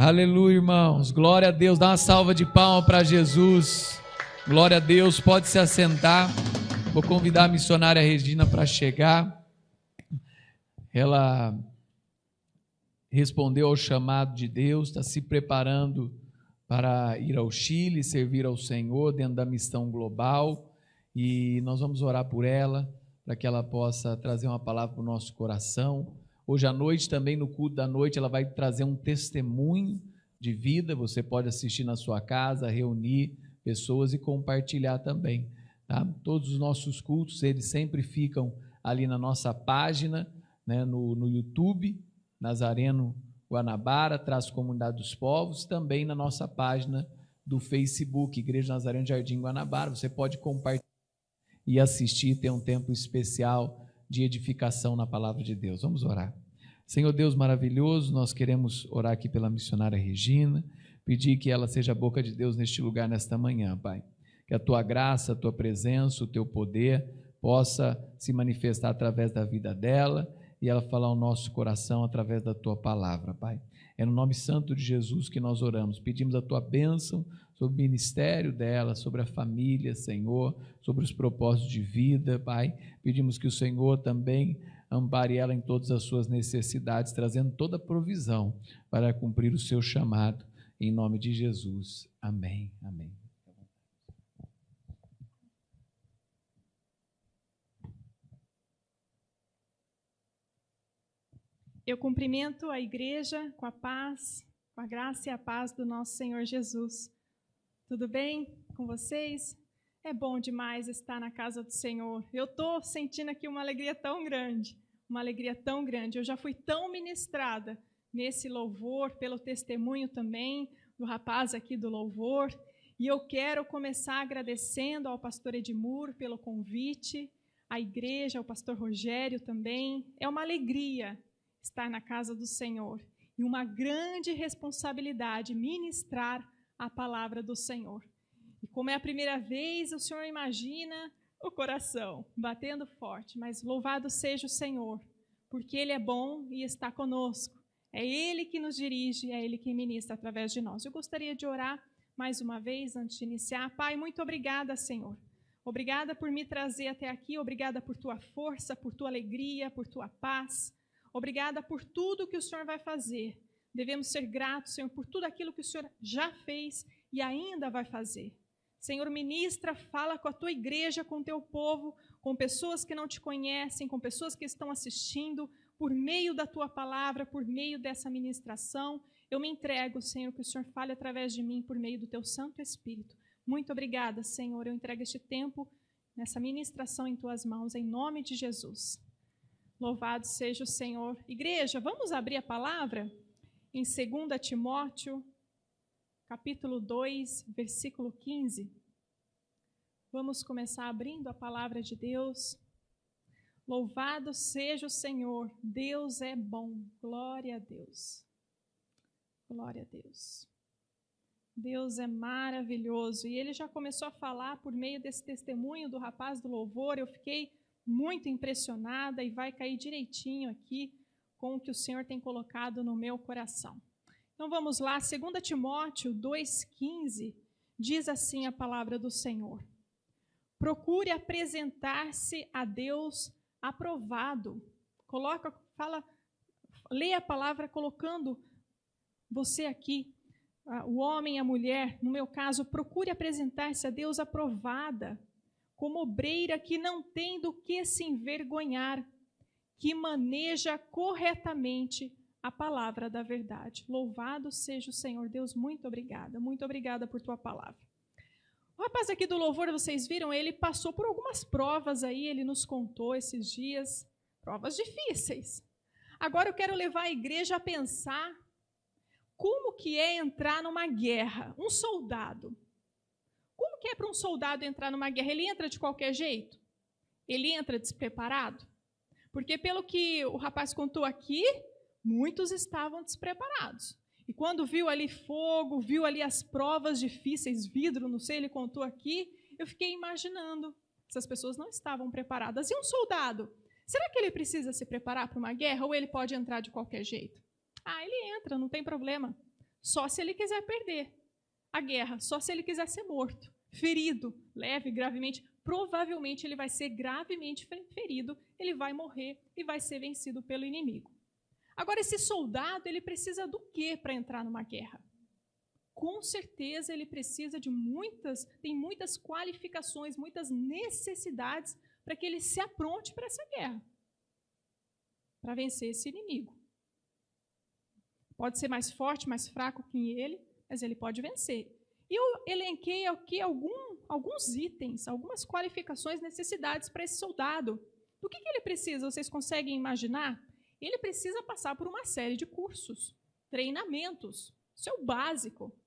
Aleluia, irmãos. Glória a Deus. Dá uma salva de palmas para Jesus. Glória a Deus. Pode se assentar. Vou convidar a missionária Regina para chegar. Ela respondeu ao chamado de Deus, está se preparando para ir ao Chile, servir ao Senhor dentro da missão global. E nós vamos orar por ela, para que ela possa trazer uma palavra para o nosso coração. Hoje à noite, também no culto da noite, ela vai trazer um testemunho de vida. Você pode assistir na sua casa, reunir pessoas e compartilhar também. Tá? Todos os nossos cultos, eles sempre ficam ali na nossa página, né, no YouTube, Nazareno Guanabara, Traço Comunidade dos Povos, também na nossa página do Facebook, Igreja Nazareno Jardim Guanabara. Você pode compartilhar e assistir, ter um tempo especial de edificação na palavra de Deus. Vamos orar. Senhor Deus maravilhoso, nós queremos orar aqui pela missionária Regina, pedir que ela seja a boca de Deus neste lugar, nesta manhã, Pai. Que a Tua graça, a Tua presença, o Teu poder possa se manifestar através da vida dela e ela falar ao nosso coração através da Tua palavra, Pai. É no nome santo de Jesus que nós oramos. Pedimos a Tua bênção sobre o ministério dela, sobre a família, Senhor, sobre os propósitos de vida, Pai. Pedimos que o Senhor também ampare ela em todas as suas necessidades, trazendo toda a provisão para cumprir o seu chamado, em nome de Jesus. Amém. Amém. Eu cumprimento a igreja com a paz, com a graça e a paz do nosso Senhor Jesus. Tudo bem com vocês? É bom demais estar na casa do Senhor. Eu estou sentindo aqui uma alegria tão grande, uma alegria tão grande. Eu já fui tão ministrada nesse louvor, pelo testemunho também do rapaz aqui do louvor. E eu quero começar agradecendo ao pastor Edmur pelo convite, à igreja, ao pastor Rogério também. É uma alegria estar na casa do Senhor e uma grande responsabilidade ministrar a palavra do Senhor. E como é a primeira vez, o Senhor imagina o coração batendo forte, mas louvado seja o Senhor, porque Ele é bom e está conosco. É Ele que nos dirige, é Ele que ministra através de nós. Eu gostaria de orar mais uma vez antes de iniciar. Pai, muito obrigada, Senhor. Obrigada por me trazer até aqui, obrigada por Tua força, por Tua alegria, por Tua paz. Obrigada por tudo que o Senhor vai fazer. Devemos ser gratos, Senhor, por tudo aquilo que o Senhor já fez e ainda vai fazer. Senhor, ministra, fala com a Tua igreja, com o Teu povo, com pessoas que não Te conhecem, com pessoas que estão assistindo, por meio da Tua palavra, por meio dessa ministração. Eu me entrego, Senhor, que o Senhor fale através de mim, por meio do Teu Santo Espírito. Muito obrigada, Senhor. Eu entrego este tempo, nessa ministração em Tuas mãos, em nome de Jesus. Louvado seja o Senhor. Igreja, vamos abrir a palavra em 2 Timóteo, capítulo 2, versículo 15. Vamos começar abrindo a palavra de Deus. Louvado seja o Senhor. Deus é bom. Glória a Deus. Glória a Deus. Deus é maravilhoso. E ele já começou a falar por meio desse testemunho do rapaz do louvor. Eu fiquei muito impressionada e vai cair direitinho aqui com o que o Senhor tem colocado no meu coração. Então vamos lá, 2 Timóteo 2,15, diz assim a palavra do Senhor. Procure apresentar-se a Deus aprovado. Leia a palavra colocando você aqui, o homem e a mulher, no meu caso, procure apresentar-se a Deus aprovada, como obreira que não tem do que se envergonhar, que maneja corretamente a palavra da verdade. Louvado seja o Senhor. Deus, muito obrigada por Tua palavra. O rapaz aqui do louvor, vocês viram, ele passou por algumas provas aí, ele nos contou esses dias, provas difíceis. Agora eu quero levar a igreja a pensar como que é entrar numa guerra, um soldado. Como que é para um soldado entrar numa guerra? Ele entra de qualquer jeito? Ele entra despreparado? Porque pelo que o rapaz contou aqui, muitos estavam despreparados. E quando viu ali fogo, viu ali as provas difíceis, vidro, não sei, ele contou aqui, eu fiquei imaginando, essas pessoas não estavam preparadas. E um soldado, será que ele precisa se preparar para uma guerra ou ele pode entrar de qualquer jeito? Ele entra, não tem problema. só se ele quiser perder a guerra, só se ele quiser ser morto, ferido, leve, gravemente. Provavelmente ele vai ser gravemente ferido, ele vai morrer e vai ser vencido pelo inimigo. Agora, esse soldado, ele precisa do quê para entrar numa guerra? Com certeza ele precisa de tem muitas qualificações, muitas necessidades para que ele se apronte para essa guerra, para vencer esse inimigo. Pode ser mais forte, mais fraco que ele, mas ele pode vencer. E eu elenquei aqui alguns itens, algumas qualificações, necessidades para esse soldado. Do que ele precisa? Vocês conseguem imaginar? Ele precisa passar por uma série de cursos, treinamentos. Isso é o básico.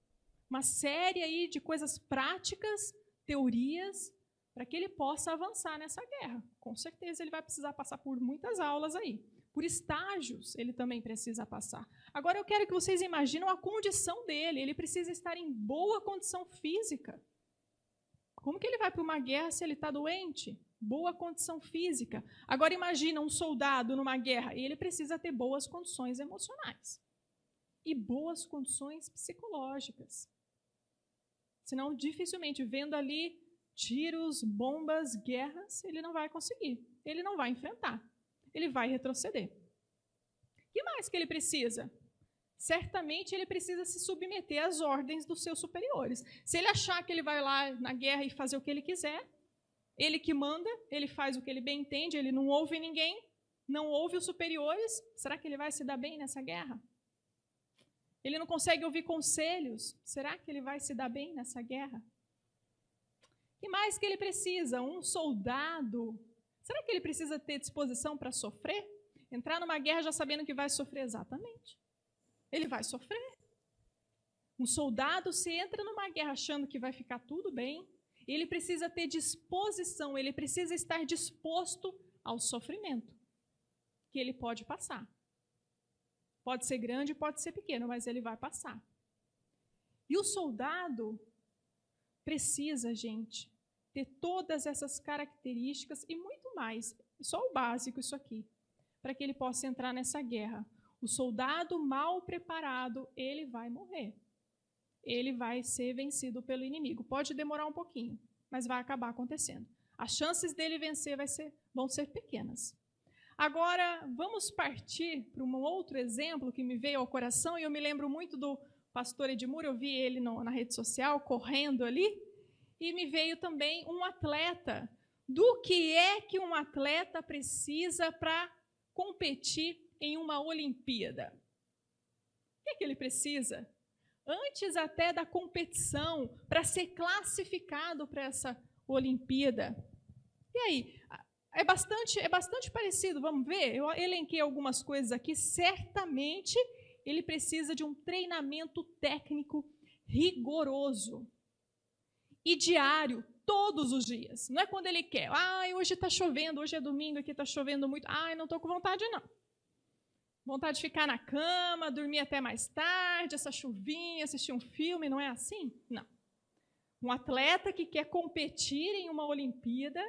Uma série aí de coisas práticas, teorias, para que ele possa avançar nessa guerra. Com certeza ele vai precisar passar por muitas aulas aí. Por estágios ele também precisa passar. Agora eu quero que vocês imaginem a condição dele. Ele precisa estar em boa condição física. Como que ele vai para uma guerra se ele está doente? Boa condição física. Agora imagina um soldado numa guerra e ele precisa ter boas condições emocionais e boas condições psicológicas. Senão, dificilmente, vendo ali tiros, bombas, guerras, ele não vai conseguir. Ele não vai enfrentar. Ele vai retroceder. O que mais que ele precisa? Certamente ele precisa se submeter às ordens dos seus superiores. Se ele achar que ele vai lá na guerra e fazer o que ele quiser, ele que manda, ele faz o que ele bem entende, ele não ouve ninguém, não ouve os superiores, será que ele vai se dar bem nessa guerra? Ele não consegue ouvir conselhos, será que ele vai se dar bem nessa guerra? O que mais que ele precisa? Um soldado. Será que ele precisa ter disposição para sofrer? Entrar numa guerra já sabendo que vai sofrer? Exatamente. Ele vai sofrer. Um soldado, se entra numa guerra achando que vai ficar tudo bem, ele precisa ter disposição, ele precisa estar disposto ao sofrimento que ele pode passar. Pode ser grande, pode ser pequeno, mas ele vai passar. E o soldado precisa, gente, ter todas essas características e muito mais, só o básico isso aqui, para que ele possa entrar nessa guerra. O soldado mal preparado, ele vai morrer. Ele vai ser vencido pelo inimigo. Pode demorar um pouquinho, mas vai acabar acontecendo. As chances dele vencer vão ser pequenas. Agora, vamos partir para um outro exemplo que me veio ao coração, e eu me lembro muito do pastor Edmur, eu vi ele na rede social, correndo ali, e me veio também um atleta. Do que é que um atleta precisa para competir em uma Olimpíada? O que é que ele precisa? Antes até da competição, para ser classificado para essa Olimpíada. E aí, é bastante parecido, vamos ver? Eu elenquei algumas coisas aqui. Certamente ele precisa de um treinamento técnico rigoroso e diário, todos os dias. Não é quando ele quer. Hoje está chovendo, hoje é domingo, aqui está chovendo muito. Não estou com vontade, não. Vontade de ficar na cama, dormir até mais tarde, essa chuvinha, assistir um filme, não é assim? Não. Um atleta que quer competir em uma Olimpíada,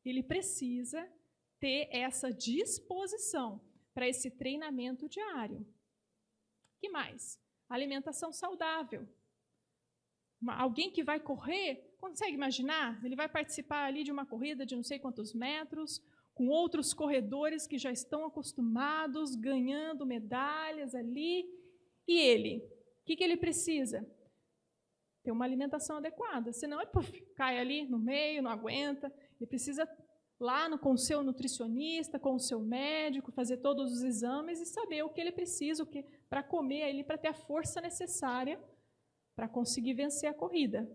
ele precisa ter essa disposição para esse treinamento diário. O que mais? Alimentação saudável. Alguém que vai correr, consegue imaginar? Ele vai participar ali de uma corrida de não sei quantos metros, com outros corredores que já estão acostumados, ganhando medalhas ali. E ele? O que ele precisa? Ter uma alimentação adequada, senão cai ali no meio, não aguenta. Ele precisa lá com o seu nutricionista, com o seu médico, fazer todos os exames e saber o que ele precisa para comer ali, para ter a força necessária para conseguir vencer a corrida.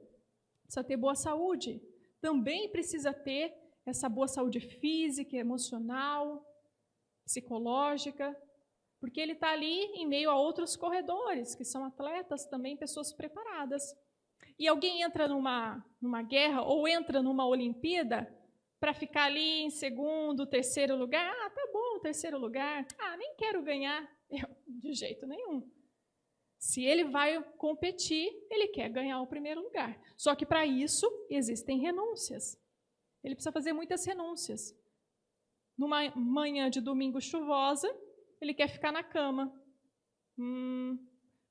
Precisa ter boa saúde. Também precisa ter essa boa saúde física, emocional, psicológica, porque ele está ali em meio a outros corredores, que são atletas também, pessoas preparadas. E alguém entra numa guerra ou entra numa Olimpíada para ficar ali em segundo, terceiro lugar. Tá bom, terceiro lugar. Nem quero ganhar. De jeito nenhum. Se ele vai competir, ele quer ganhar o primeiro lugar. Só que para isso existem renúncias. Ele precisa fazer muitas renúncias. Numa manhã de domingo chuvosa, ele quer ficar na cama.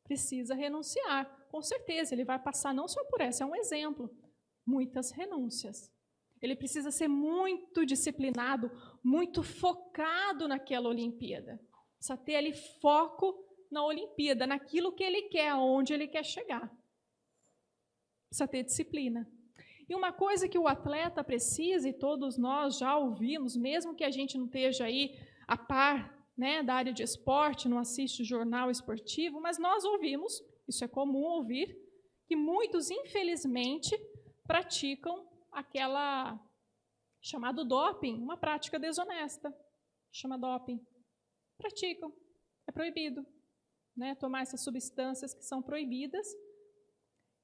precisa renunciar. Com certeza, ele vai passar não só por essa, é um exemplo, muitas renúncias. Ele precisa ser muito disciplinado, muito focado naquela Olimpíada. Precisa ter ali foco na Olimpíada, naquilo que ele quer, aonde ele quer chegar. Precisa ter disciplina. E uma coisa que o atleta precisa, e todos nós já ouvimos, mesmo que a gente não esteja aí a par, né, da área de esporte, não assiste jornal esportivo, mas nós ouvimos, isso é comum ouvir, que muitos, infelizmente, praticam aquela chamado doping, uma prática desonesta, chama doping. Praticam, é proibido, né, tomar essas substâncias que são proibidas.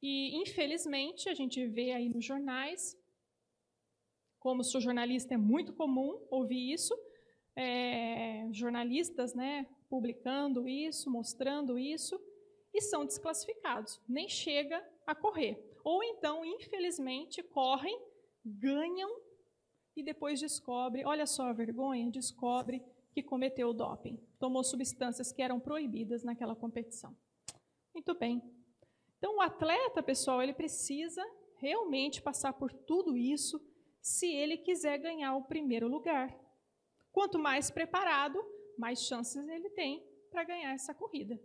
E, infelizmente, a gente vê aí nos jornais, como sou jornalista, é muito comum ouvir isso, jornalistas, né, publicando isso, mostrando isso, e são desclassificados, nem chega a correr. Ou então, infelizmente, correm, ganham e depois descobre, olha só a vergonha, descobre que cometeu o doping, tomou substâncias que eram proibidas naquela competição. Muito bem. Então, o atleta, pessoal, ele precisa realmente passar por tudo isso se ele quiser ganhar o primeiro lugar. Quanto mais preparado, mais chances ele tem para ganhar essa corrida.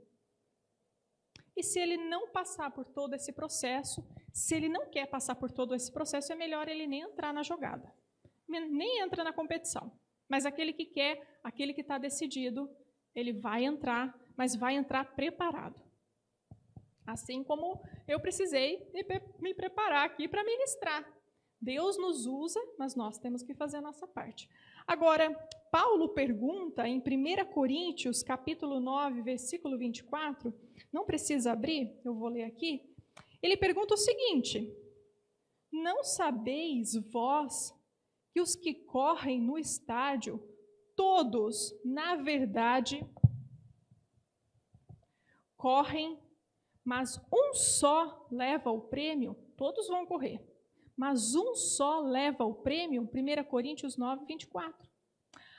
E se ele não passar por todo esse processo, se ele não quer passar por todo esse processo, é melhor ele nem entrar na jogada. Nem entra na competição. Mas aquele que quer, aquele que está decidido, ele vai entrar, mas vai entrar preparado. Assim como eu precisei me preparar aqui para ministrar. Deus nos usa, mas nós temos que fazer a nossa parte. Agora, Paulo pergunta em 1 Coríntios, capítulo 9, versículo 24, não precisa abrir, eu vou ler aqui. Ele pergunta o seguinte: não sabeis vós que os que correm no estádio, todos, na verdade, correm, mas um só leva o prêmio? Todos vão correr, mas um só leva o prêmio? 1 Coríntios 9, 24.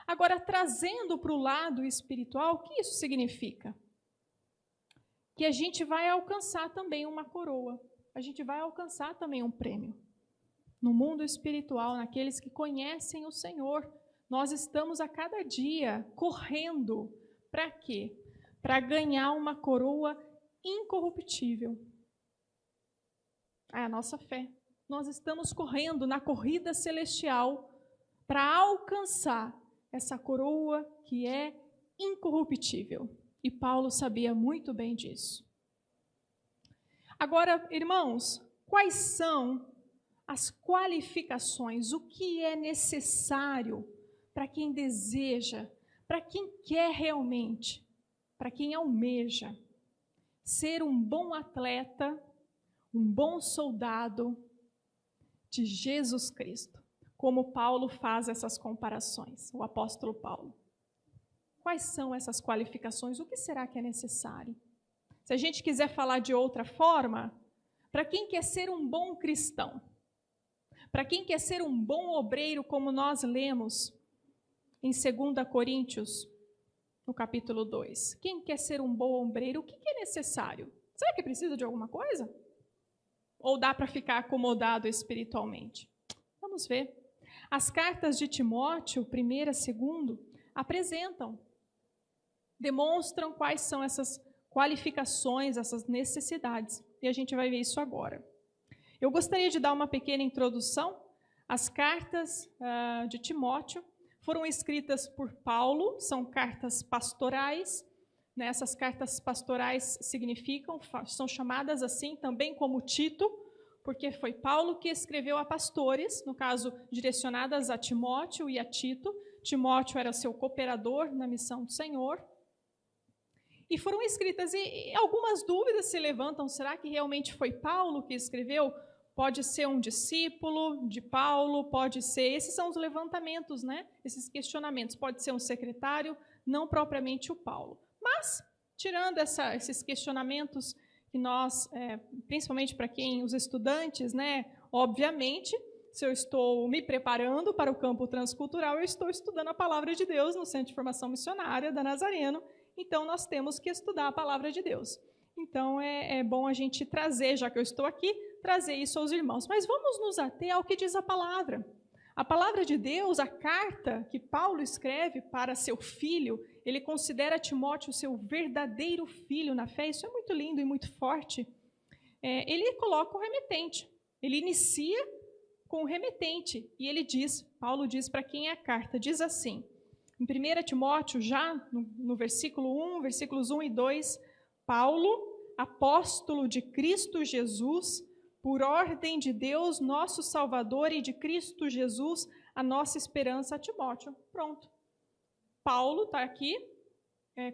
Agora, trazendo para o lado espiritual, o que isso significa? Que a gente vai alcançar também uma coroa, a gente vai alcançar também um prêmio. No mundo espiritual, naqueles que conhecem o Senhor, nós estamos a cada dia correndo. Para quê? Para ganhar uma coroa incorruptível. É a nossa fé. Nós estamos correndo na corrida celestial para alcançar essa coroa que é incorruptível. E Paulo sabia muito bem disso. Agora, irmãos, quais são as qualificações? O que é necessário para quem deseja, para quem quer realmente, para quem almeja ser um bom atleta, um bom soldado de Jesus Cristo? Como Paulo faz essas comparações, o apóstolo Paulo. Quais são essas qualificações? O que será que é necessário? Se a gente quiser falar de outra forma, para quem quer ser um bom cristão, para quem quer ser um bom obreiro, como nós lemos em 2 Coríntios, no capítulo 2. Quem quer ser um bom obreiro, o que é necessário? Será que precisa de alguma coisa? Ou dá para ficar acomodado espiritualmente? Vamos ver. As cartas de Timóteo, 1ª e 2ª, apresentam, demonstram quais são essas qualificações, essas necessidades. E a gente vai ver isso agora. Eu gostaria de dar uma pequena introdução. As cartas de Timóteo foram escritas por Paulo, são cartas pastorais. Essas cartas pastorais são chamadas assim também como Tito, porque foi Paulo que escreveu a pastores, no caso, direcionadas a Timóteo e a Tito. Timóteo era seu cooperador na missão do Senhor. E foram escritas, e algumas dúvidas se levantam, será que realmente foi Paulo que escreveu? Pode ser um discípulo de Paulo, pode ser, esses são os levantamentos, né? Esses questionamentos, pode ser um secretário, não propriamente o Paulo. Mas, tirando esses questionamentos que nós, principalmente para os estudantes, né? Obviamente, se eu estou me preparando para o campo transcultural, eu estou estudando a palavra de Deus no Centro de Formação Missionária da Nazareno, então nós temos que estudar a palavra de Deus. Então, é bom a gente trazer, já que eu estou aqui, trazer isso aos irmãos. Mas vamos nos ater ao que diz a palavra. A palavra de Deus, a carta que Paulo escreve para seu filho, ele considera Timóteo seu verdadeiro filho na fé. Isso é muito lindo e muito forte. Ele coloca o remetente. Ele inicia com o remetente. E ele diz, Paulo diz para quem é a carta, diz assim, em 1 Timóteo, já no versículo 1, versículos 1 e 2, Paulo, apóstolo de Cristo Jesus, por ordem de Deus, nosso Salvador, e de Cristo Jesus, a nossa esperança, a Timóteo. Pronto. Paulo está aqui,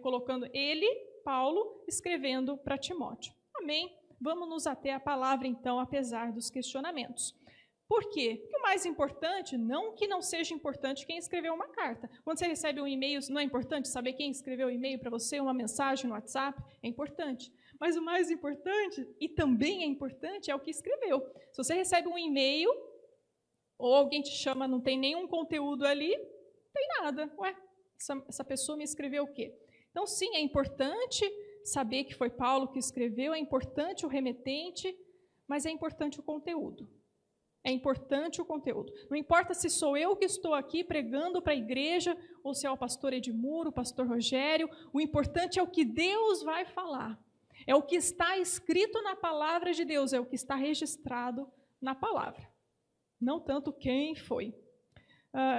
colocando ele, Paulo, escrevendo para Timóteo. Amém? Vamos nos ater à palavra, então, apesar dos questionamentos. Por quê? Porque o mais importante, não que não seja importante quem escreveu uma carta. Quando você recebe um e-mail, não é importante saber quem escreveu o e-mail para você, uma mensagem no WhatsApp? É importante. Mas o mais importante, e também é importante, é o que escreveu. Se você recebe um e-mail, ou alguém te chama, não tem nenhum conteúdo ali, não tem nada. Ué, essa pessoa me escreveu o quê? Então, sim, é importante saber que foi Paulo que escreveu, é importante o remetente, mas é importante o conteúdo. É importante o conteúdo. Não importa se sou eu que estou aqui pregando para a igreja, ou se é o pastor Edmuro, o pastor Rogério, o importante é o que Deus vai falar. É o que está escrito na palavra de Deus, é o que está registrado na palavra. Não tanto quem foi.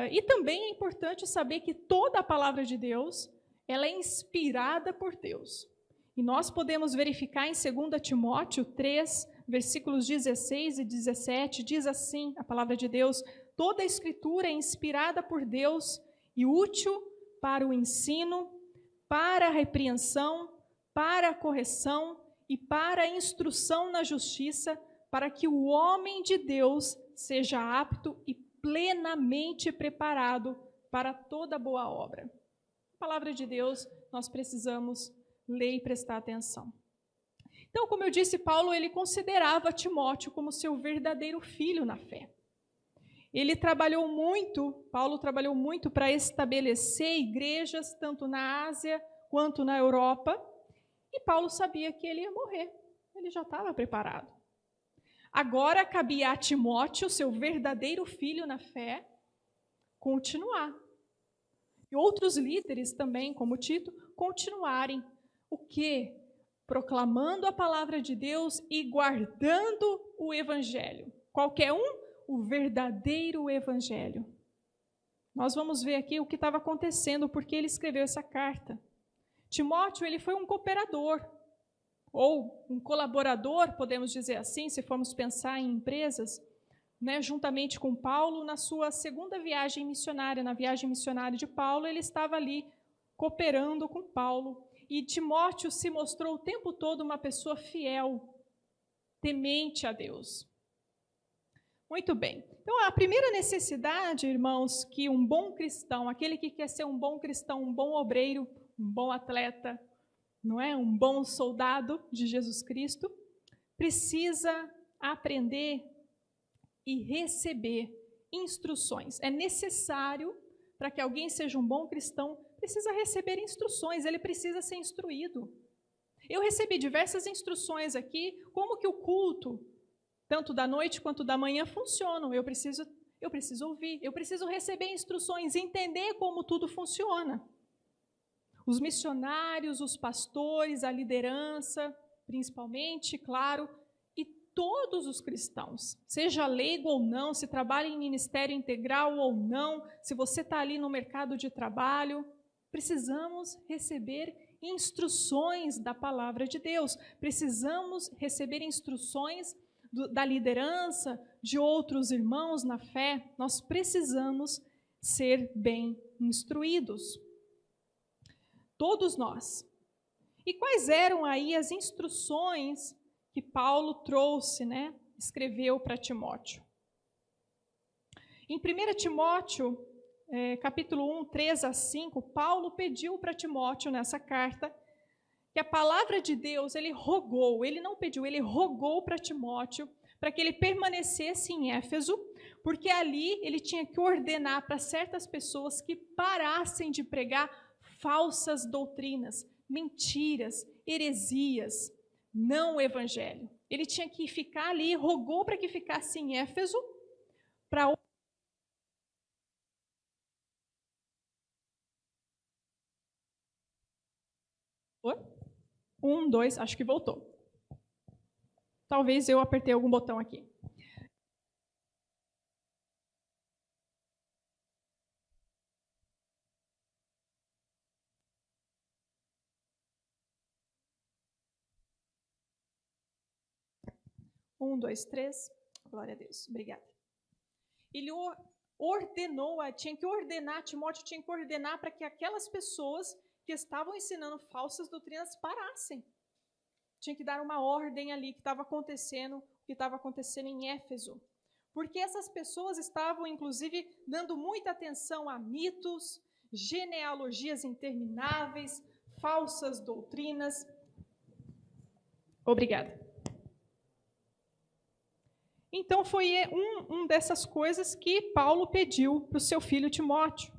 E também é importante saber que toda a palavra de Deus, ela é inspirada por Deus. E nós podemos verificar em 2 Timóteo 3, versículos 16 e 17, diz assim a palavra de Deus: toda a escritura é inspirada por Deus e útil para o ensino, para a repreensão, para a correção e para a instrução na justiça, para que o homem de Deus seja apto e plenamente preparado para toda boa obra. A palavra de Deus, nós precisamos ler e prestar atenção. Então, como eu disse, Paulo, ele considerava Timóteo como seu verdadeiro filho na fé. Paulo trabalhou muito para estabelecer igrejas, tanto na Ásia quanto na Europa, e Paulo sabia que ele ia morrer, ele já estava preparado. Agora cabia a Timóteo, seu verdadeiro filho na fé, continuar. E outros líderes também, como Tito, continuarem. O quê? Proclamando a palavra de Deus e guardando o evangelho. Qualquer um, o verdadeiro evangelho. Nós vamos ver aqui o que estava acontecendo, porque ele escreveu essa carta. Timóteo, ele foi um cooperador, ou um colaborador, podemos dizer assim, se formos pensar em empresas, né, juntamente com Paulo, na sua segunda viagem missionária, na viagem missionária de Paulo, ele estava ali cooperando com Paulo. E Timóteo se mostrou o tempo todo uma pessoa fiel, temente a Deus. Muito bem. Então, a primeira necessidade, irmãos, que um bom cristão, aquele que quer ser um bom cristão, um bom obreiro, um bom atleta, não é? Um bom soldado de Jesus Cristo, precisa aprender e receber instruções. É necessário, para que alguém seja um bom cristão, precisa receber instruções, ele precisa ser instruído. Eu recebi diversas instruções aqui, como que o culto, tanto da noite quanto da manhã, funcionam. Eu preciso ouvir, eu preciso receber instruções, entender como tudo funciona. Os missionários, os pastores, a liderança, principalmente, claro, e todos os cristãos, seja leigo ou não, se trabalha em ministério integral ou não, se você está ali no mercado de trabalho, precisamos receber instruções da palavra de Deus, precisamos receber instruções da liderança, de outros irmãos na fé, nós precisamos ser bem instruídos. Todos nós. E quais eram aí as instruções que Paulo trouxe, né? Escreveu para Timóteo? Em 1 Timóteo, capítulo 1, 3 a 5, Paulo pediu para Timóteo nessa carta que a palavra de Deus, ele não pediu, ele rogou para Timóteo para que ele permanecesse em Éfeso, porque ali ele tinha que ordenar para certas pessoas que parassem de pregar falsas doutrinas, mentiras, heresias, não o evangelho. Ele tinha que ficar ali, rogou para que ficasse em Éfeso, para 1, 2, acho que voltou. Talvez eu apertei algum botão aqui. Um, dois, três. Glória a Deus. Obrigada. Ele ordenou, tinha que ordenar, Timóteo tinha que ordenar para que aquelas pessoas que estavam ensinando falsas doutrinas parassem. Tinha que dar uma ordem ali que estava acontecendo em Éfeso. Porque essas pessoas estavam, inclusive, dando muita atenção a mitos, genealogias intermináveis, falsas doutrinas. Obrigada. Então, foi uma dessas coisas que Paulo pediu para o seu filho Timóteo.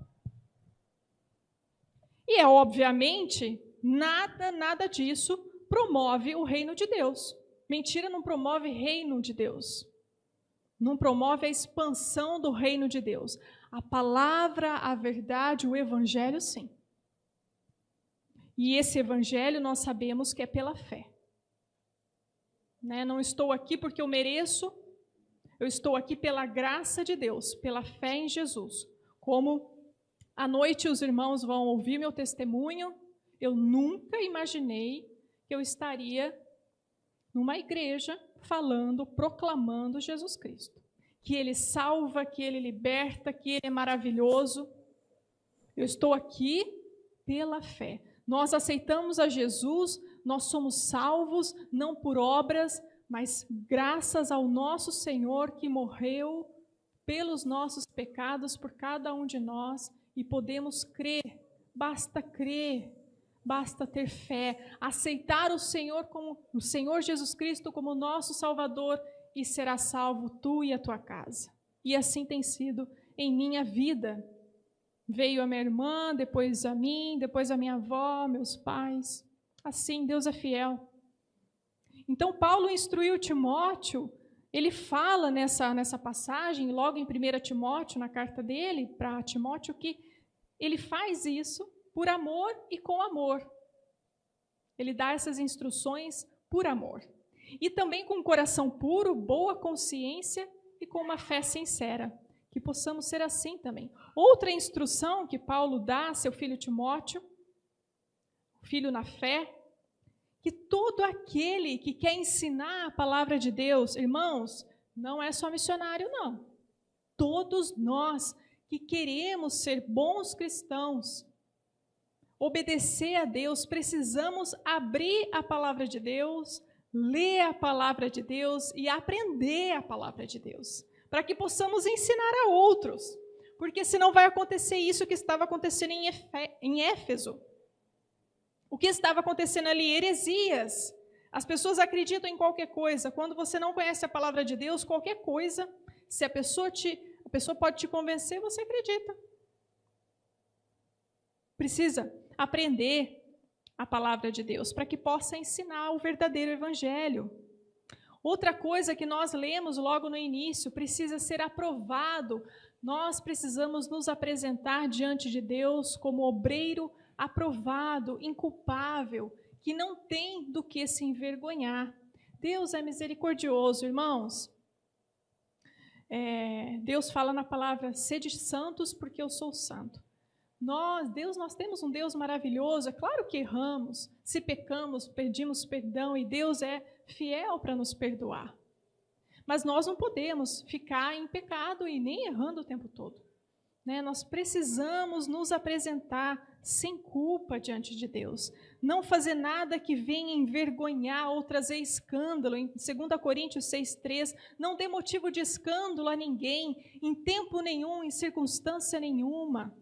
E, obviamente, nada disso promove o reino de Deus. Mentira não promove reino de Deus. Não promove a expansão do reino de Deus. A palavra, a verdade, o evangelho, sim. E esse evangelho nós sabemos que é pela fé. Não estou aqui porque eu mereço. Eu estou aqui pela graça de Deus, pela fé em Jesus. Como à noite os irmãos vão ouvir meu testemunho, eu nunca imaginei que eu estaria numa igreja falando, proclamando Jesus Cristo. Que Ele salva, que Ele liberta, que Ele é maravilhoso. Eu estou aqui pela fé. Nós aceitamos a Jesus, nós somos salvos, não por obras, mas graças ao nosso Senhor que morreu pelos nossos pecados, por cada um de nós, e podemos crer, basta ter fé, aceitar o Senhor Jesus Cristo como nosso Salvador, e será salvo tu e a tua casa. E assim tem sido em minha vida. Veio a minha irmã, depois a mim, depois a minha avó, meus pais. Assim, Deus é fiel. Então, Paulo instruiu Timóteo, ele fala nessa passagem, logo em 1 Timóteo, na carta dele para Timóteo, que ele faz isso por amor e com amor. Ele dá essas instruções por amor. E também com um coração puro, boa consciência e com uma fé sincera. Que possamos ser assim também. Outra instrução que Paulo dá a seu filho Timóteo, filho na fé, que todo aquele que quer ensinar a palavra de Deus, irmãos, não é só missionário, não. Todos nós que queremos ser bons cristãos, obedecer a Deus, precisamos abrir a palavra de Deus, ler a palavra de Deus e aprender a palavra de Deus, para que possamos ensinar a outros, porque senão vai acontecer isso que estava acontecendo em Éfeso. O que estava acontecendo ali? Heresias. As pessoas acreditam em qualquer coisa. Quando você não conhece a palavra de Deus, qualquer coisa, se a pessoa pode te convencer, você acredita. Precisa aprender a palavra de Deus para que possa ensinar o verdadeiro evangelho. Outra coisa que nós lemos logo no início, precisa ser aprovado. Nós precisamos nos apresentar diante de Deus como obreiro aprovado, inculpável, que não tem do que se envergonhar. Deus é misericordioso, irmãos. Deus fala na palavra, sede santos porque eu sou santo. Nós temos um Deus maravilhoso, é claro que erramos, se pecamos, pedimos perdão e Deus é fiel para nos perdoar. Mas nós não podemos ficar em pecado e nem errando o tempo todo. Nós precisamos nos apresentar sem culpa diante de Deus. Não fazer nada que venha envergonhar ou trazer escândalo. Em 2 Coríntios 6,3, não dê motivo de escândalo a ninguém, em tempo nenhum, em circunstância nenhuma.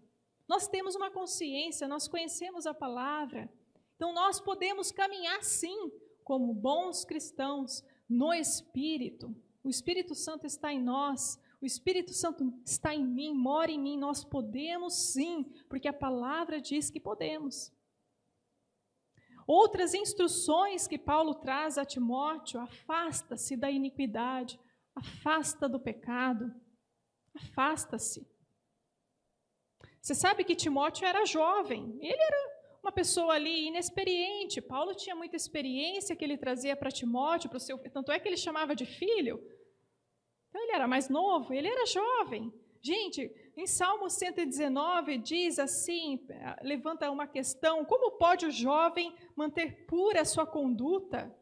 Nós temos uma consciência, nós conhecemos a palavra. Então nós podemos caminhar sim, como bons cristãos, no Espírito. O Espírito Santo está em nós. O Espírito Santo está em mim, mora em mim, nós podemos sim, porque a palavra diz que podemos. outras instruções que Paulo traz a Timóteo: afasta-se da iniquidade, afasta do pecado, afasta-se. Você sabe que Timóteo era jovem, ele era uma pessoa ali inexperiente. Paulo tinha muita experiência que ele trazia para Timóteo, tanto é que ele chamava de filho. Então ele era mais novo, ele era jovem. Gente, em Salmo 119 diz assim, levanta uma questão: como pode o jovem manter pura a sua conduta?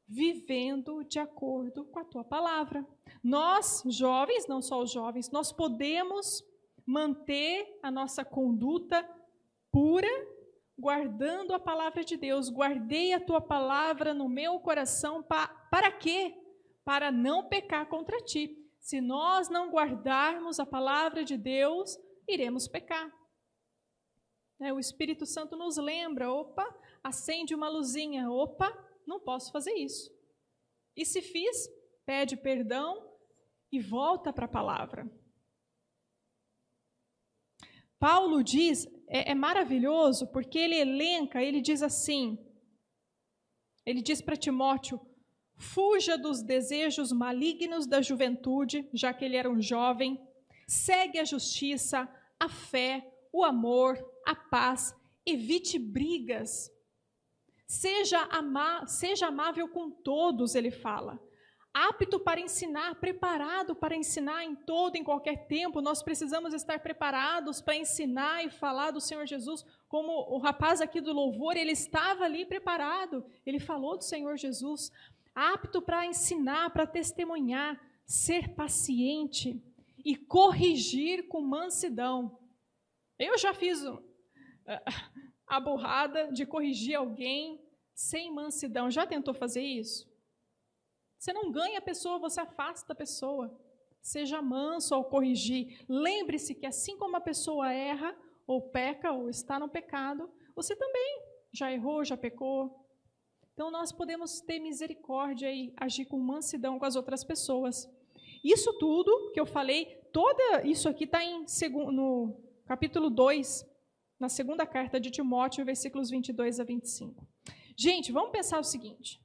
Vivendo de acordo com a tua palavra. Nós, jovens, não só os jovens, nós podemos manter a nossa conduta pura, guardando a palavra de Deus. Guardei a tua palavra no meu coração, para quê? Para não pecar contra ti. Se nós não guardarmos a palavra de Deus, iremos pecar. O Espírito Santo nos lembra: opa, acende uma luzinha, opa, não posso fazer isso. E se fiz, pede perdão e volta para a palavra. Paulo diz, é maravilhoso, porque ele elenca, ele diz assim, ele diz para Timóteo: fuja dos desejos malignos da juventude, já que ele era um jovem, segue a justiça, a fé, o amor, a paz, evite brigas, seja amável com todos, ele fala. Apto para ensinar, preparado para ensinar em todo, em qualquer tempo. Nós precisamos estar preparados para ensinar e falar do Senhor Jesus, como o rapaz aqui do louvor, ele estava ali preparado, ele falou do Senhor Jesus. Apto para ensinar, para testemunhar, ser paciente e corrigir com mansidão. Eu já fiz a burrada de corrigir alguém sem mansidão. Já tentou fazer isso? Você não ganha a pessoa, você afasta a pessoa. Seja manso ao corrigir. Lembre-se que assim como a pessoa erra, ou peca, ou está no pecado, você também já errou, já pecou. Então nós podemos ter misericórdia e agir com mansidão com as outras pessoas. Isso tudo que eu falei, toda isso aqui está no capítulo 2, na segunda carta de Timóteo, versículos 22 a 25. Gente, vamos pensar o seguinte.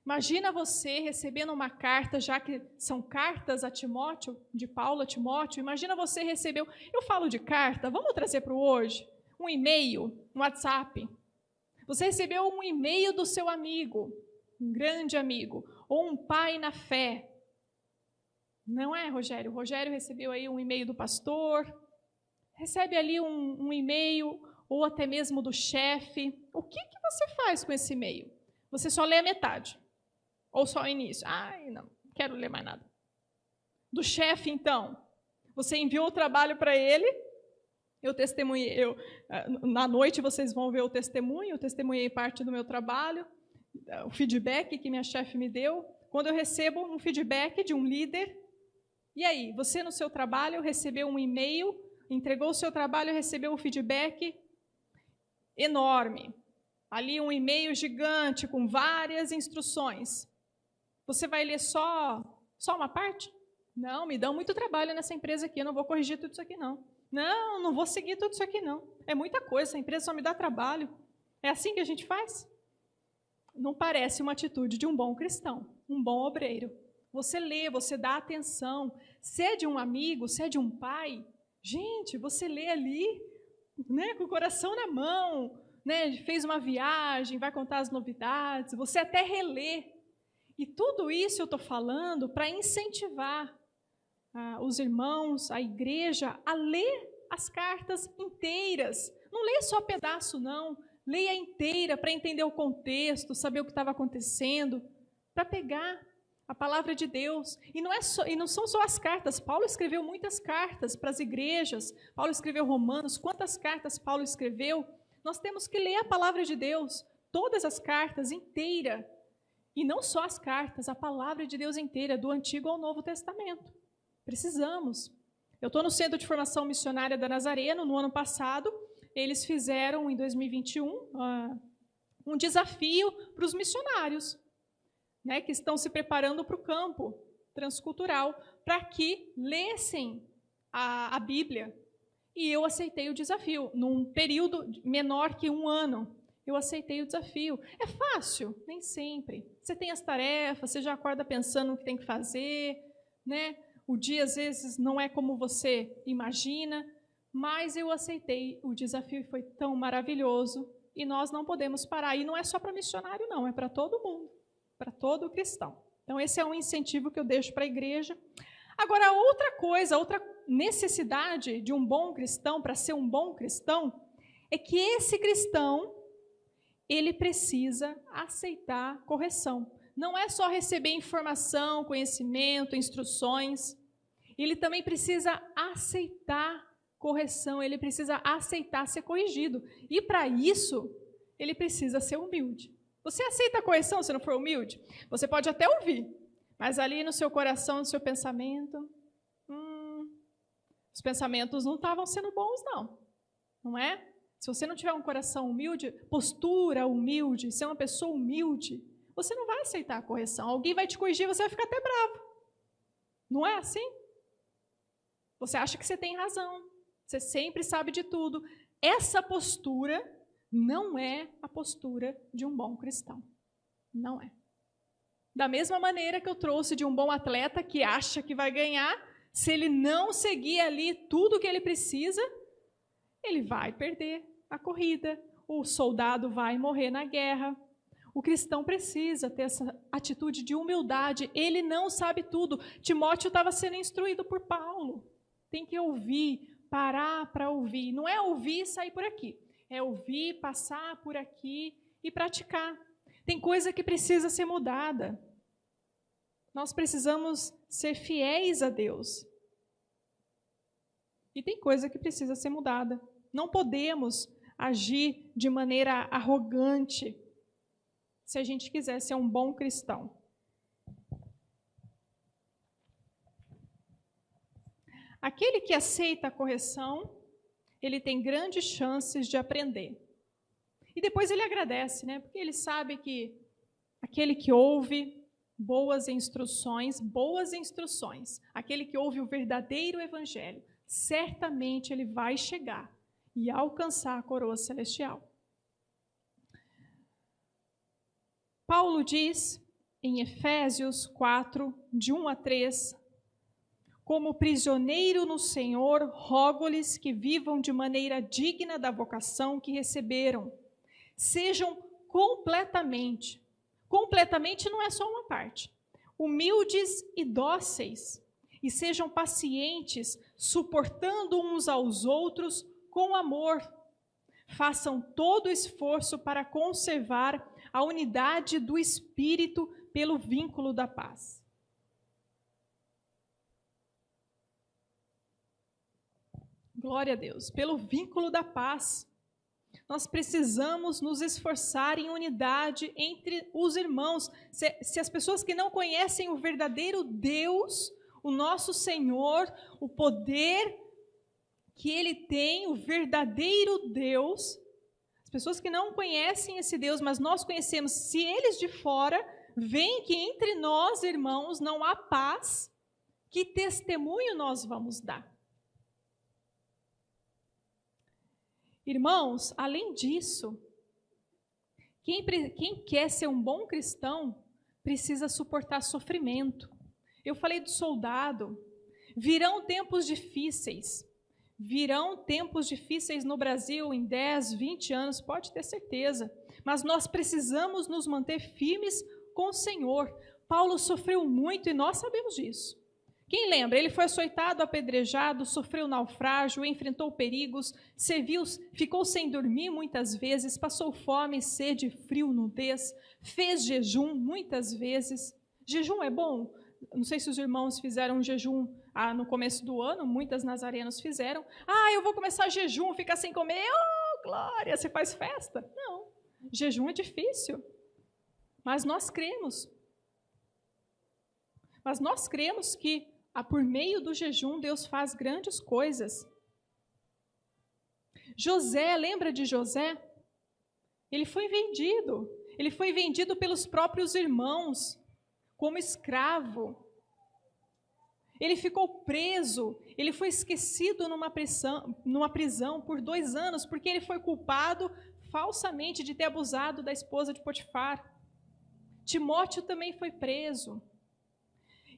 Imagina você recebendo uma carta, já que são cartas a Timóteo, de Paulo a Timóteo. Imagina você recebeu, eu falo de carta, vamos trazer para o hoje, um e-mail, um WhatsApp. Você recebeu um e-mail do seu amigo, um grande amigo, ou um pai na fé. Não é, Rogério? O Rogério recebeu aí um e-mail do pastor, recebe ali um e-mail, ou até mesmo do chefe. O que você faz com esse e-mail? Você só lê a metade. Ou só o início? Ai, não quero ler mais nada. Do chefe, então, você enviou o trabalho para ele, eu testemunhei, na noite vocês vão ver o testemunho, eu testemunhei parte do meu trabalho, o feedback que minha chefe me deu. Quando eu recebo um feedback de um líder, e aí, você no seu trabalho recebeu um e-mail, entregou o seu trabalho, recebeu um feedback enorme. Ali um e-mail gigante com várias instruções. Você vai ler só uma parte? Não, me dão muito trabalho nessa empresa aqui, eu não vou corrigir tudo isso aqui, não. Não vou seguir tudo isso aqui, não. É muita coisa, essa empresa só me dá trabalho. É assim que a gente faz? Não parece uma atitude de um bom cristão, um bom obreiro. Você lê, você dá atenção. Se é de um amigo, se é de um pai, gente, você lê ali, né, com o coração na mão, né, fez uma viagem, vai contar as novidades, você até relê. E tudo isso eu estou falando para incentivar os irmãos, a igreja, a ler as cartas inteiras. Não lê só pedaço, não. Leia inteira para entender o contexto, saber o que estava acontecendo, para pegar a palavra de Deus. E não são só as cartas. Paulo escreveu muitas cartas para as igrejas. Paulo escreveu Romanos. Quantas cartas Paulo escreveu? Nós temos que ler a palavra de Deus, todas as cartas inteira. E não só as cartas, a palavra de Deus inteira, do Antigo ao Novo Testamento. Precisamos. Eu estou no Centro de Formação Missionária da Nazareno, no ano passado. Eles fizeram, em 2021, um desafio para os missionários, né, que estão se preparando para o campo transcultural, para que lessem a Bíblia. E eu aceitei o desafio, num período menor que um ano. Eu aceitei o desafio. É fácil? Nem sempre. Você tem as tarefas, você já acorda pensando no que tem que fazer, né? O dia, às vezes, não é como você imagina, mas eu aceitei o desafio e foi tão maravilhoso. E nós não podemos parar. E não é só para missionário, não. É para todo mundo, para todo cristão. Então, esse é um incentivo que eu deixo para a igreja. Agora, outra coisa, outra necessidade de um bom cristão, para ser um bom cristão, é que esse cristão, ele precisa aceitar correção. Não é só receber informação, conhecimento, instruções. Ele também precisa aceitar correção, ele precisa aceitar ser corrigido. E para isso, ele precisa ser humilde. Você aceita a correção se não for humilde? Você pode até ouvir, mas ali no seu coração, no seu pensamento, os pensamentos não estavam sendo bons, não é? Se você não tiver um coração humilde, postura humilde, ser uma pessoa humilde, você não vai aceitar a correção. Alguém vai te corrigir, você vai ficar até bravo. Não é assim? Você acha que você tem razão, você sempre sabe de tudo. Essa postura não é a postura de um bom cristão. Não é. Da mesma maneira que eu trouxe de um bom atleta que acha que vai ganhar, se ele não seguir ali tudo o que ele precisa, ele vai perder a corrida, o soldado vai morrer na guerra. O cristão precisa ter essa atitude de humildade, ele não sabe tudo. Timóteo estava sendo instruído por Paulo. Tem que ouvir, parar para ouvir. Não é ouvir e sair por aqui. É ouvir, passar por aqui e praticar. Tem coisa que precisa ser mudada. Nós precisamos ser fiéis a Deus. E tem coisa que precisa ser mudada. Não podemos agir de maneira arrogante se a gente quiser ser um bom cristão. Aquele que aceita a correção, ele tem grandes chances de aprender. E depois ele agradece, né? Porque ele sabe que aquele que ouve boas instruções, aquele que ouve o verdadeiro evangelho, certamente ele vai chegar e alcançar a coroa celestial. Paulo diz em Efésios 4, de 1 a 3, como prisioneiro no Senhor, rogo-lhes que vivam de maneira digna da vocação que receberam. Sejam completamente não é só uma parte, humildes e dóceis, e sejam pacientes, suportando uns aos outros com amor. Façam todo o esforço para conservar a unidade do Espírito pelo vínculo da paz. Glória a Deus. Pelo vínculo da paz. Nós precisamos nos esforçar em unidade entre os irmãos. Se as pessoas que não conhecem o verdadeiro Deus, o nosso Senhor, o poder que Ele tem, o verdadeiro Deus, as pessoas que não conhecem esse Deus, mas nós conhecemos, se eles de fora veem que entre nós, irmãos, não há paz, que testemunho nós vamos dar? Irmãos, além disso, quem quer ser um bom cristão precisa suportar sofrimento. Eu falei do soldado. Virão tempos difíceis no Brasil em 10, 20 anos, pode ter certeza. Mas nós precisamos nos manter firmes com o Senhor. Paulo sofreu muito e nós sabemos disso. Quem lembra? Ele foi açoitado, apedrejado, sofreu naufrágio, enfrentou perigos, ficou sem dormir muitas vezes, passou fome, sede, frio, nudez, fez jejum muitas vezes. Jejum é bom? Não sei se os irmãos fizeram um jejum no começo do ano, muitas nazarenas fizeram. Eu vou começar jejum, ficar sem comer. Oh, glória, você faz festa? Não, jejum é difícil, mas nós cremos. Mas nós cremos que por meio do jejum Deus faz grandes coisas. José, lembra de José? Ele foi vendido pelos próprios irmãos como escravo. ele ficou preso, ele foi esquecido numa prisão por 2 anos, porque ele foi culpado falsamente de ter abusado da esposa de Potifar. Timóteo também foi preso.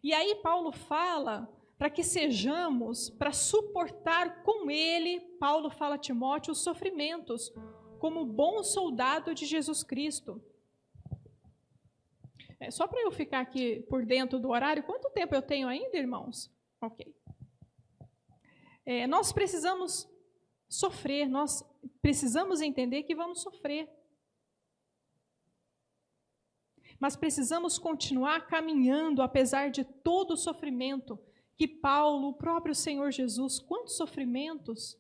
E aí Paulo fala para que sejamos, para suportar com ele, Paulo fala a Timóteo, os sofrimentos, como bom soldado de Jesus Cristo. Só para eu ficar aqui por dentro do horário, quanto tempo eu tenho ainda, irmãos? Ok. Nós precisamos sofrer, nós precisamos entender que vamos sofrer. Mas precisamos continuar caminhando, apesar de todo o sofrimento que Paulo, o próprio Senhor Jesus, quantos sofrimentos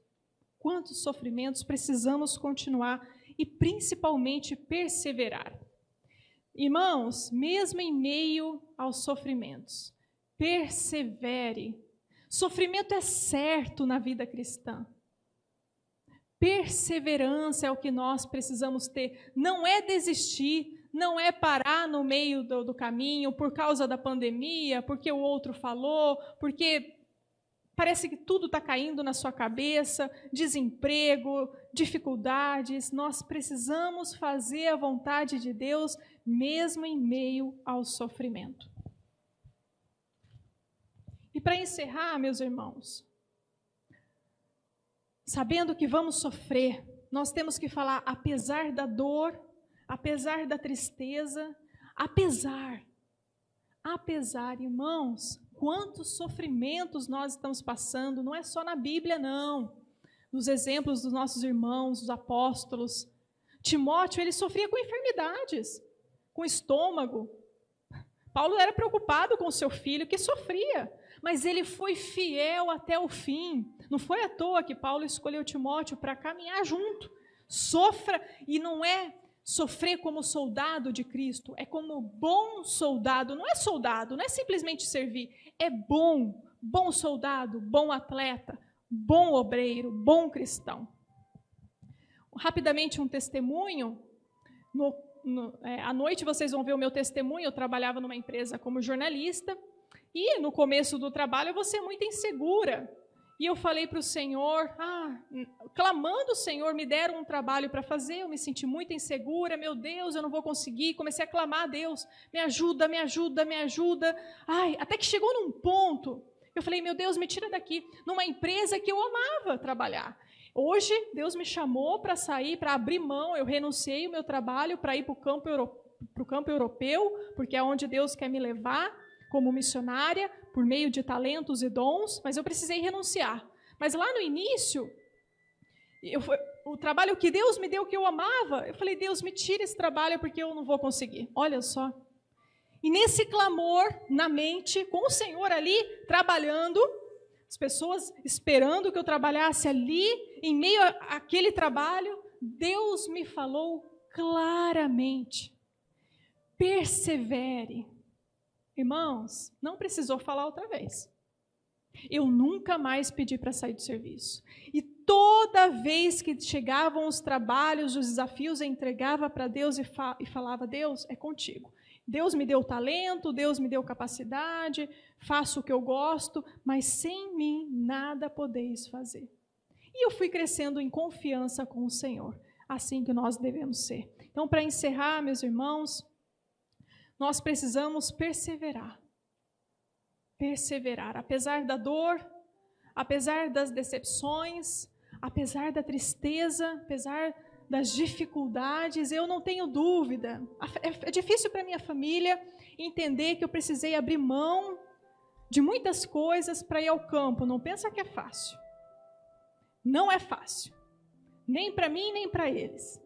precisamos continuar e principalmente perseverar. Irmãos, mesmo em meio aos sofrimentos, persevere. Sofrimento é certo na vida cristã. Perseverança é o que nós precisamos ter. Não é desistir, não é parar no meio do caminho por causa da pandemia, porque o outro falou, porque parece que tudo está caindo na sua cabeça, desemprego, dificuldades. Nós precisamos fazer a vontade de Deus, mesmo em meio ao sofrimento. E para encerrar, meus irmãos, sabendo que vamos sofrer, nós temos que falar, apesar da dor, apesar da tristeza, apesar, irmãos, quantos sofrimentos nós estamos passando, não é só na Bíblia, não. Nos exemplos dos nossos irmãos, os apóstolos. Timóteo, ele sofria com enfermidades, com estômago. Paulo era preocupado com o seu filho, que sofria, mas ele foi fiel até o fim. Não foi à toa que Paulo escolheu Timóteo para caminhar junto. Sofra, e não é sofrer como soldado de Cristo, é como bom soldado, não é simplesmente servir, é bom soldado, bom atleta, bom obreiro, bom cristão. Rapidamente um testemunho, à noite vocês vão ver o meu testemunho, eu trabalhava numa empresa como jornalista, e no começo do trabalho eu vou ser muito insegura. E eu falei para o Senhor, clamando o Senhor, me deram um trabalho para fazer, eu me senti muito insegura, meu Deus, eu não vou conseguir, comecei a clamar a Deus, me ajuda, me ajuda, me ajuda. Até que chegou num ponto, eu falei, meu Deus, me tira daqui, numa empresa que eu amava trabalhar. Hoje, Deus me chamou para sair, para abrir mão, eu renunciei o meu trabalho para ir para o campo europeu, porque é onde Deus quer me levar, como missionária, por meio de talentos e dons, mas eu precisei renunciar. Mas lá no início, o trabalho que Deus me deu, que eu amava, eu falei, Deus, me tira esse trabalho porque eu não vou conseguir. Olha só. E nesse clamor na mente, com o Senhor ali, trabalhando, as pessoas esperando que eu trabalhasse ali, em meio àquele trabalho, Deus me falou claramente, persevere. Irmãos, não precisou falar outra vez. Eu nunca mais pedi para sair do serviço. E toda vez que chegavam os trabalhos, os desafios, eu entregava para Deus e falava, Deus, é contigo. Deus me deu talento, Deus me deu capacidade, faço o que eu gosto, mas sem mim nada podeis fazer. E eu fui crescendo em confiança com o Senhor, assim que nós devemos ser. Então, para encerrar, meus irmãos, nós precisamos perseverar. Perseverar, apesar da dor, apesar das decepções, apesar da tristeza, apesar das dificuldades, eu não tenho dúvida. É difícil para minha família entender que eu precisei abrir mão de muitas coisas para ir ao campo. Não pensa que é fácil. Não é fácil. Nem para mim, nem para eles.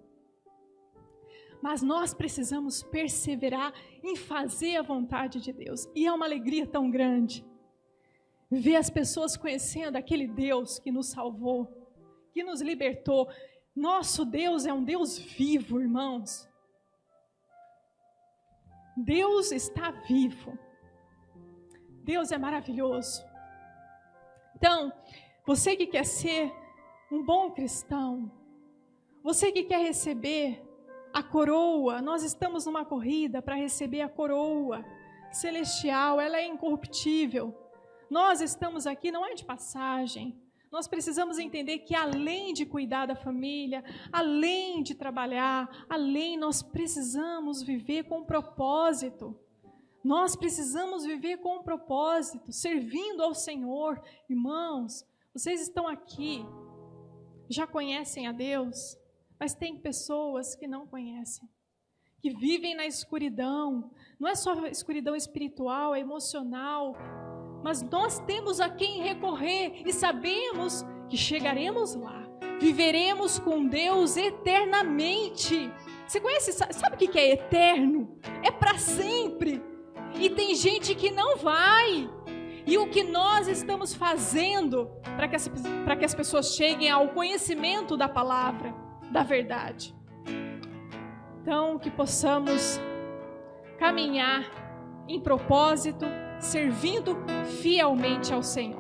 Mas nós precisamos perseverar em fazer a vontade de Deus. E é uma alegria tão grande ver as pessoas conhecendo aquele Deus que nos salvou, que nos libertou. Nosso Deus é um Deus vivo, irmãos. Deus está vivo. Deus é maravilhoso. Então, você que quer ser um bom cristão, você que quer receber a coroa, nós estamos numa corrida para receber a coroa celestial, ela é incorruptível. Nós estamos aqui não é de passagem. Nós precisamos entender que além de cuidar da família, além de trabalhar, nós precisamos viver com propósito. Nós precisamos viver com um propósito, servindo ao Senhor. Irmãos, vocês estão aqui, já conhecem a Deus, mas tem pessoas que não conhecem, que vivem na escuridão. Não é só escuridão espiritual, é emocional, mas nós temos a quem recorrer e sabemos que chegaremos lá, viveremos com Deus eternamente. Você conhece, sabe o que é eterno? É para sempre. E tem gente que não vai. E o que nós estamos fazendo para que as pessoas cheguem ao conhecimento da palavra, da verdade? Então, que possamos caminhar em propósito, servindo fielmente ao Senhor.